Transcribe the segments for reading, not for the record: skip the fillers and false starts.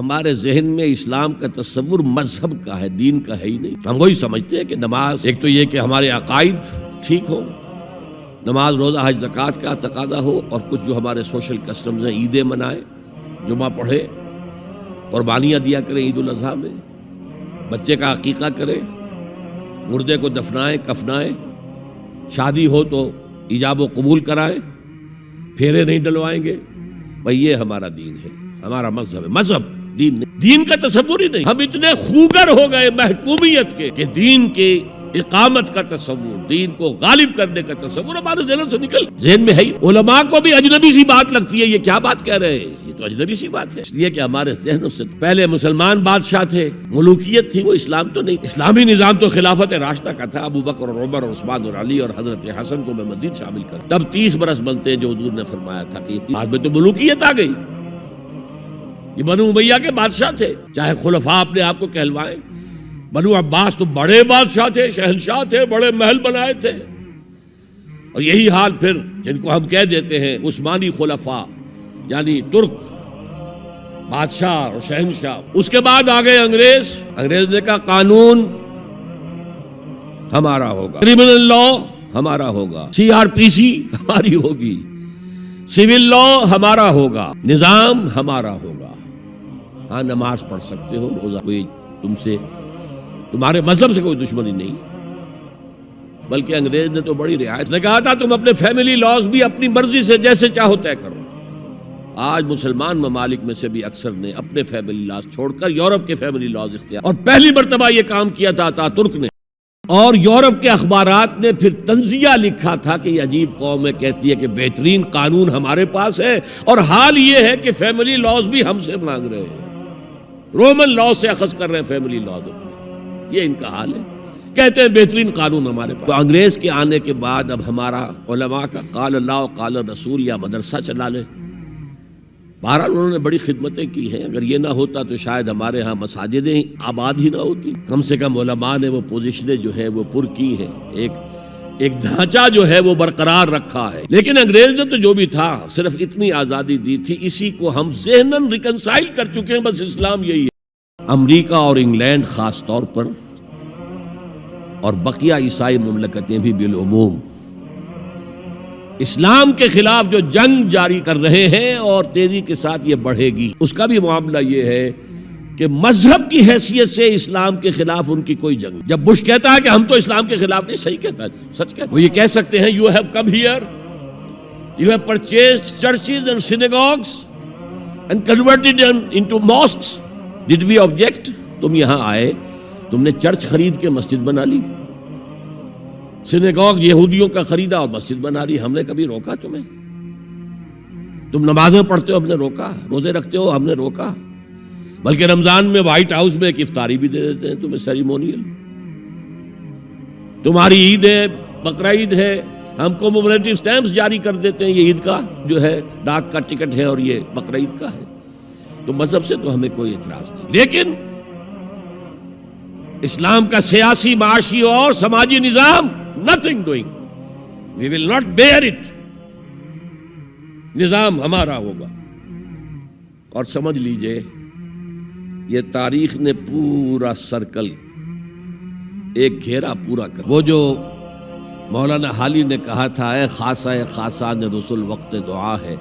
ہمارے ذہن میں اسلام کا تصور مذہب کا ہے، دین کا ہے ہی نہیں۔ ہم وہی سمجھتے ہیں کہ نماز، ایک تو یہ کہ ہمارے عقائد ٹھیک ہو، نماز روزہ حج زکوٰۃ کا تقاضا ہو، اور کچھ جو ہمارے سوشل کسٹمز ہیں، عیدیں منائیں، جمعہ پڑھے، قربانیاں دیا کریں عید الاضحیٰ میں، بچے کا عقیقہ کریں، مردے کو دفنائیں کفنائیں، شادی ہو تو ایجاب و قبول کرائیں، پھیرے نہیں ڈلوائیں گے۔ بھئی یہ ہمارا دین ہے، ہمارا مذہب ہے، مذہب دین نہیں، دین کا تصور ہی نہیں۔ ہم اتنے خوگر ہو گئے محکومیت کے کہ دین کے اقامت کا تصور، دین کو غالب کرنے کا تصور ہمارے ذہن سے نکل، ذہن میں ہے ہی۔ علماء کو بھی اجنبی سی بات لگتی ہے، یہ کیا بات کہہ رہے ہیں، یہ تو اجنبی سی بات ہے، اس لیے کہ ہمارے ذہنوں سے پہلے مسلمان بادشاہ تھے، ملوکیت تھی، وہ اسلام تو نہیں۔ اسلامی نظام تو خلافت راشدہ کا تھا، ابو بکر اور عمر اور عثمان اور علی اور حضرت حسن کو میں مزید شامل کر، تب 30 برس بنتے ہیں جو حضور نے فرمایا تھا کہ بعد میں تو ملوکیت آ گئی۔ یہ بنو امیہ کے بادشاہ تھے، چاہے خلفاء اپنے آپ کو کہلوائیں، بنو عباس تو بڑے بادشاہ تھے، شہنشاہ تھے، بڑے محل بنائے تھے، اور یہی حال پھر جن کو ہم کہہ دیتے ہیں عثمانی خلفاء، یعنی ترک بادشاہ اور شہنشاہ۔ اس کے بعد آ گئے انگریز نے کہا قانون ہمارا ہوگا، کرمنل لا ہمارا ہوگا، CRPC ہماری ہوگی، سول لا ہمارا ہوگا، نظام ہمارا ہوگا۔ ہاں نماز پڑھ سکتے ہو، روزہ، کوئی تمہارے مذہب سے کوئی دشمنی نہیں، بلکہ انگریز نے تو بڑی رعایت نے کہا تھا تم اپنے فیملی لاز بھی اپنی مرضی سے جیسے چاہو طے کرو۔ آج مسلمان ممالک میں سے بھی اکثر نے اپنے فیملی لاز چھوڑ کر یورپ کے فیملی لاز اختیار، اور پہلی مرتبہ یہ کام کیا تھا ترک نے، اور یورپ کے اخبارات نے پھر تنزیہ لکھا تھا کہ یہ عجیب قوم ہے، کہتی ہے کہ بہترین قانون ہمارے پاس ہے، اور حال یہ ہے کہ فیملی لاز بھی ہم سے مانگ رہے ہیں، رومن لاز سے اخذ کر رہے ہیں فیملی لاز، یہ ان کا حال ہے، کہتے ہیں بہترین قانون ہمارے پاس۔ تو انگریز کے آنے کے بعد اب ہمارا علماء کا قال اللہ و قال رسول یا مدرسہ چلا لیں۔ بہرحال انہوں نے بڑی خدمتیں کی ہیں، اگر یہ نہ ہوتا تو شاید ہمارے ہاں مساجدیں آباد ہی نہ ہوتی، کم سے کم علماء نے وہ پوزیشنیں جو ہیں وہ پر کی ہیں، ایک ڈھانچہ جو ہے وہ برقرار رکھا ہے۔ لیکن انگریز نے تو جو بھی تھا صرف اتنی آزادی دی تھی، اسی کو ہم ذہناً ریکنسائل کر چکے ہیں، بس اسلام یہی ہے۔ امریکہ اور انگلینڈ خاص طور پر، اور بقیہ عیسائی مملکتیں بھی بالعموم، اسلام کے خلاف جو جنگ جاری کر رہے ہیں، اور تیزی کے ساتھ یہ بڑھے گی، اس کا بھی معاملہ یہ ہے کہ مذہب کی حیثیت سے اسلام کے خلاف ان کی کوئی جنگ نہیں۔ جب بش کہتا ہے کہ ہم تو اسلام کے خلاف نہیں، صحیح کہتا ہے، سچ کہتا ہے، وہ یہ کہہ سکتے ہیں you have come here, you have purchased churches and synagogues and converted into mosques, did we object? تم یہاں آئے، تم نے چرچ خرید کے مسجد بنا لی، سینیگوگ یہودیوں کا خریدا اور مسجد بنا لی، ہم نے کبھی روکا تمہیں؟ تم نمازیں پڑھتے ہو، ہم نے روکا؟ روزے رکھتے ہو، ہم نے روکا؟ بلکہ رمضان میں وائٹ ہاؤس میں ایک افطاری بھی دے دیتے ہیں تمہیں، سیریمونیل۔ تمہاری عید ہے، بقرہ عید ہے، ہم کومیموریٹو سٹیمپس جاری کر دیتے ہیں، یہ عید کا جو ہے ڈاک کا ٹکٹ ہے اور یہ بقرہ عید کا ہے۔ تو مذہب سے تو ہمیں کوئی اعتراض نہیں، لیکن اسلام کا سیاسی، معاشی اور سماجی نظام nothing doing, we will not bear it، نظام ہمارا ہوگا۔ اور سمجھ لیجئے یہ تاریخ نے پورا سرکل، ایک گھیرا پورا کر، وہ جو مولانا حالی نے کہا تھا، اے خاصہ خاصان رسول وقت دعا ہے،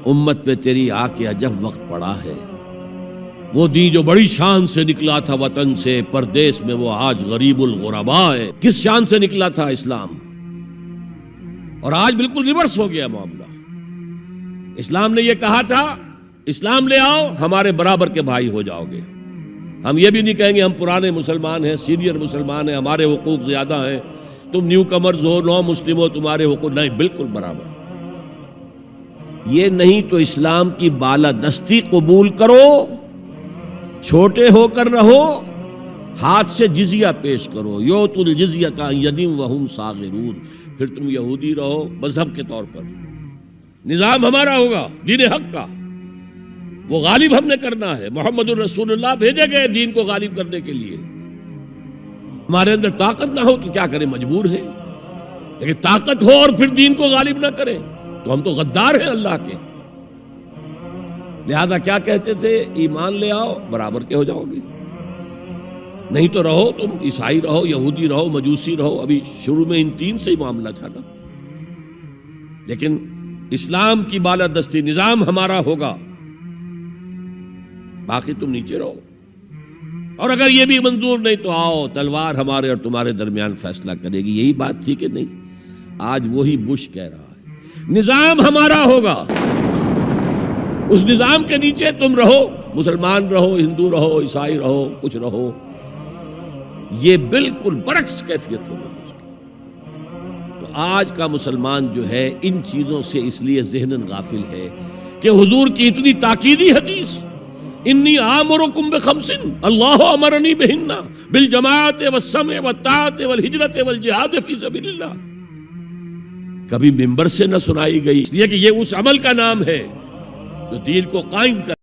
امت پہ تیری آ کے عجب وقت پڑا ہے، وہ دین جو بڑی شان سے نکلا تھا وطن سے پردیس میں، وہ آج غریب الغرباء ہے۔ کس شان سے نکلا تھا اسلام، اور آج بالکل ریورس ہو گیا معاملہ۔ اسلام نے یہ کہا تھا اسلام لے آؤ، ہمارے برابر کے بھائی ہو جاؤ گے۔ ہم یہ بھی نہیں کہیں گے ہم پرانے مسلمان ہیں، سینئر مسلمان ہیں، ہمارے حقوق زیادہ ہیں، تم نیو کمرز ہو، نو مسلم ہو، تمہارے حقوق نہیں، بالکل برابر۔ یہ نہیں تو اسلام کی بالادستی قبول کرو، چھوٹے ہو کر رہو، ہاتھ سے جزیہ پیش کرو، یؤتوا الجزیۃ عن ید وہم صاغرون، پھر تم یہودی رہو مذہب کے طور پر، نظام ہمارا ہوگا، دین حق کا، وہ غالب ہم نے کرنا ہے۔ محمد الرسول اللہ بھیجے گئے دین کو غالب کرنے کے لیے، ہمارے اندر طاقت نہ ہو تو کیا کریں، مجبور ہیں، لیکن طاقت ہو اور پھر دین کو غالب نہ کریں تو ہم تو غدار ہیں اللہ کے۔ لہذا کیا کہتے تھے؟ ایمان لے آؤ برابر کے ہو جاؤ گے، نہیں تو رہو تم عیسائی رہو، یہودی رہو، مجوسی رہو۔ ابھی شروع میں ان تین سے ہی معاملہ تھا نا، لیکن اسلام کی بالادستی نظام ہمارا ہوگا، باقی تم نیچے رہو، اور اگر یہ بھی منظور نہیں تو آؤ تلوار ہمارے اور تمہارے درمیان فیصلہ کرے گی۔ یہی بات تھی کہ نہیں؟ آج وہی بش کہہ رہا ہے نظام ہمارا ہوگا، اس نظام کے نیچے تم رہو، مسلمان رہو، ہندو رہو، عیسائی رہو، کچھ رہو۔ یہ بالکل برعکس کیفیت ہوگی۔ تو آج کا مسلمان جو ہے ان چیزوں سے اس لیے ذہناً غافل ہے کہ حضور کی اتنی تاکیدی حدیث، انی آمرکم بخمس اللہ امرنی بہن بالجماعت والسمع والطاعت والہجرت والجہاد فی سبیل اللہ، کبھی ممبر سے نہ سنائی گئی، اس لیے کہ یہ اس عمل کا نام ہے جو دین کو قائم کر